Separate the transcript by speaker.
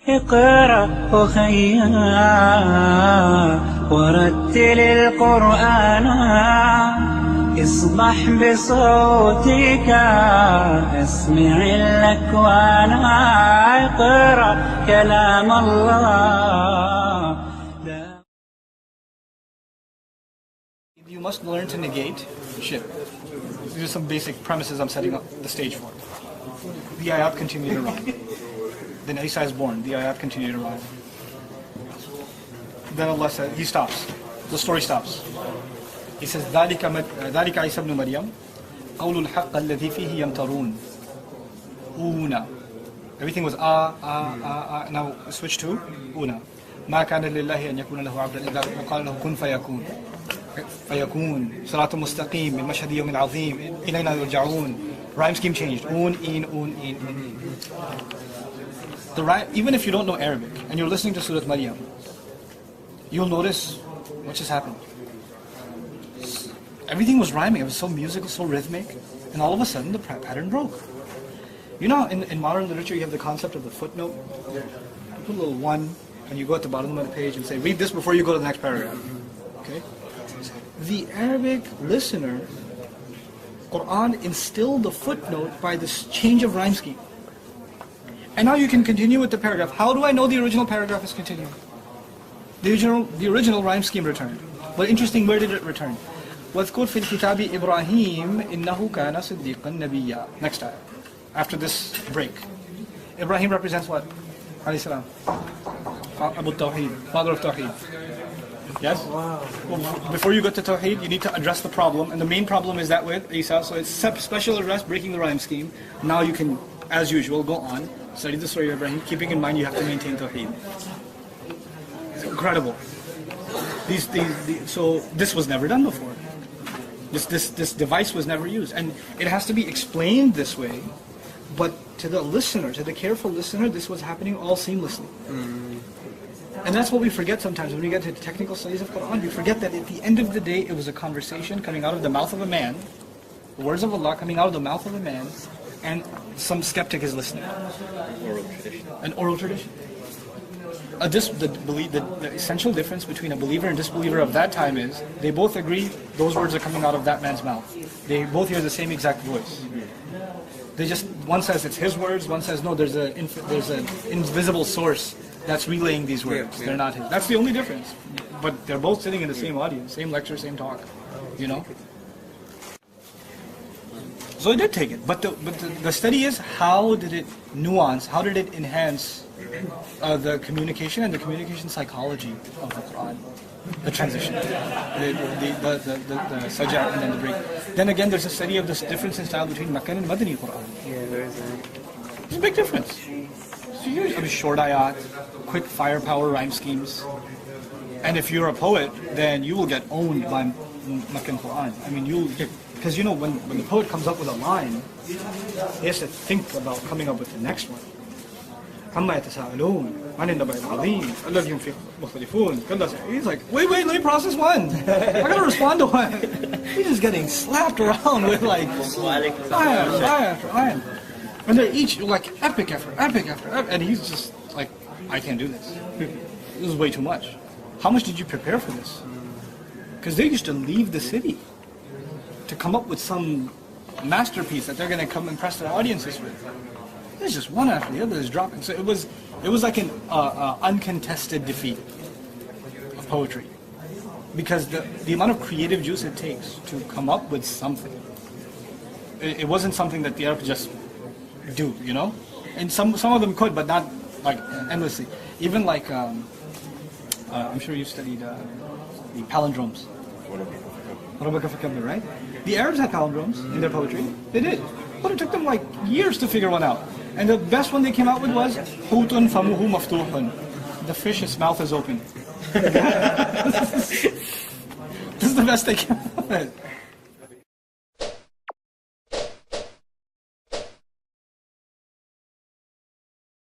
Speaker 1: اقرأ أخيا ورتل القرآن اصبح بصوتك اسمع الأكوان اقرأ كلام الله.
Speaker 2: You must learn to negate shirk. These are some basic premises I'm setting up the stage for. The ayat continue to run. Then Isa is born. The ayat continue to run. Then Allah says, He stops. The story stops. He says, ذَلِكَ عِيسَى بْنُ مَرْيَمَ قَوْلُ الْحَقَّ الَّذِي فِيهِ يَمْتَرُونَ Una. Everything was Now switch to Una. مَا كَانَ لِلَّهِ أَنْ يَكُونَ لَهُ عَبْدًا إِذَا وَقَالَ لَهُ كُنْ فَيَكُونَ فيكون صراط مستقيم من مشهد يوم عظيم إلينا يرجعون. Rhyme scheme changed. In. The rhyme, even if you don't know Arabic and you're listening to Surah Maryam, you'll notice what just happened. Everything was rhyming. It was so musical, so rhythmic, and all of a sudden the pattern broke. You know, in modern literature, you have the concept of the footnote. You put a little one, and you go at the bottom of the page and say, read this before you go to the next paragraph. Okay? The Arabic listener, Quran instilled the footnote by this change of rhyme scheme. And now you can continue with the paragraph. How do I know the original paragraph is continuing? The original rhyme scheme returned. But interesting, where did it return? وَاذْكُرْ فِي الْكِتَابِ إِبْرَاهِيمَ إِنَّهُ كَانَ صِدِّيقًا نَبِيًّا. Next time, after this break. Ibrahim represents what? Alayhi salam. Abu Tawheed, father of Tawheed. Yes? Wow. Well, before you get to Tawheed, you need to address the problem. And the main problem is that with Isa. So it's special address, breaking the rhyme scheme. Now you can, as usual, go on, study the story of Ibrahim, keeping in mind you have to maintain Tawheed. It's incredible. So this was never done before. This device was never used. And it has to be explained this way. But to the listener, to the careful listener, this was happening all seamlessly. And that's what we forget sometimes when we get to the technical studies of Quran. We forget that at the end of the day, it was a conversation coming out of the mouth of a man, the words of Allah coming out of the mouth of a man, and some skeptic is listening.
Speaker 3: Oral tradition.
Speaker 2: An oral tradition. The essential difference between a believer and disbeliever of that time is they both agree those words are coming out of that man's mouth. They both hear the same exact voice. They just, one says it's his words, one says no, there's an invisible source that's relaying these words. They're not his. That's the only difference. But they're both sitting in the same audience, same lecture, same talk. You know? So it did take it. But the study is, how did it nuance, how did it enhance the communication and the communication psychology of the Quran? The transition, the sajah and then the break. Then again, there's a study of this difference in style between Makkan and Madani Quran.
Speaker 3: Yeah, there is.
Speaker 2: There's a big difference. So here's short ayat, quick firepower rhyme schemes. And if you're a poet, then you will get owned by Makkan Quran. I mean, because you know, when the poet comes up with a line, he has to think about coming up with the next one. عما يتساءلون عن النبأ العظيم الذي هم فيه مختلفون. He's like, wait, let me process one. I gotta respond to one. He's just getting slapped around with like ayah after ayah. And they're each like epic after epic after epic. And he's just like, I can't do this. This is way too much. How much did you prepare for this? Because they used to leave the city to come up with some masterpiece that they're going to come impress their audiences with. It's just one after the other is dropping. So it was like an uncontested defeat of poetry, because the amount of creative juice it takes to come up with something. It wasn't something that the Arabs just do, you know. And some of them could, but not like endlessly. Even like I'm sure you've studied the palindromes. Right? The Arabs had palindromes in their poetry. They did. But it took them like years to figure one out. And the best one they came out with was Hutun famuhu maftuhun. The fish's mouth is open. This is the best they came out with.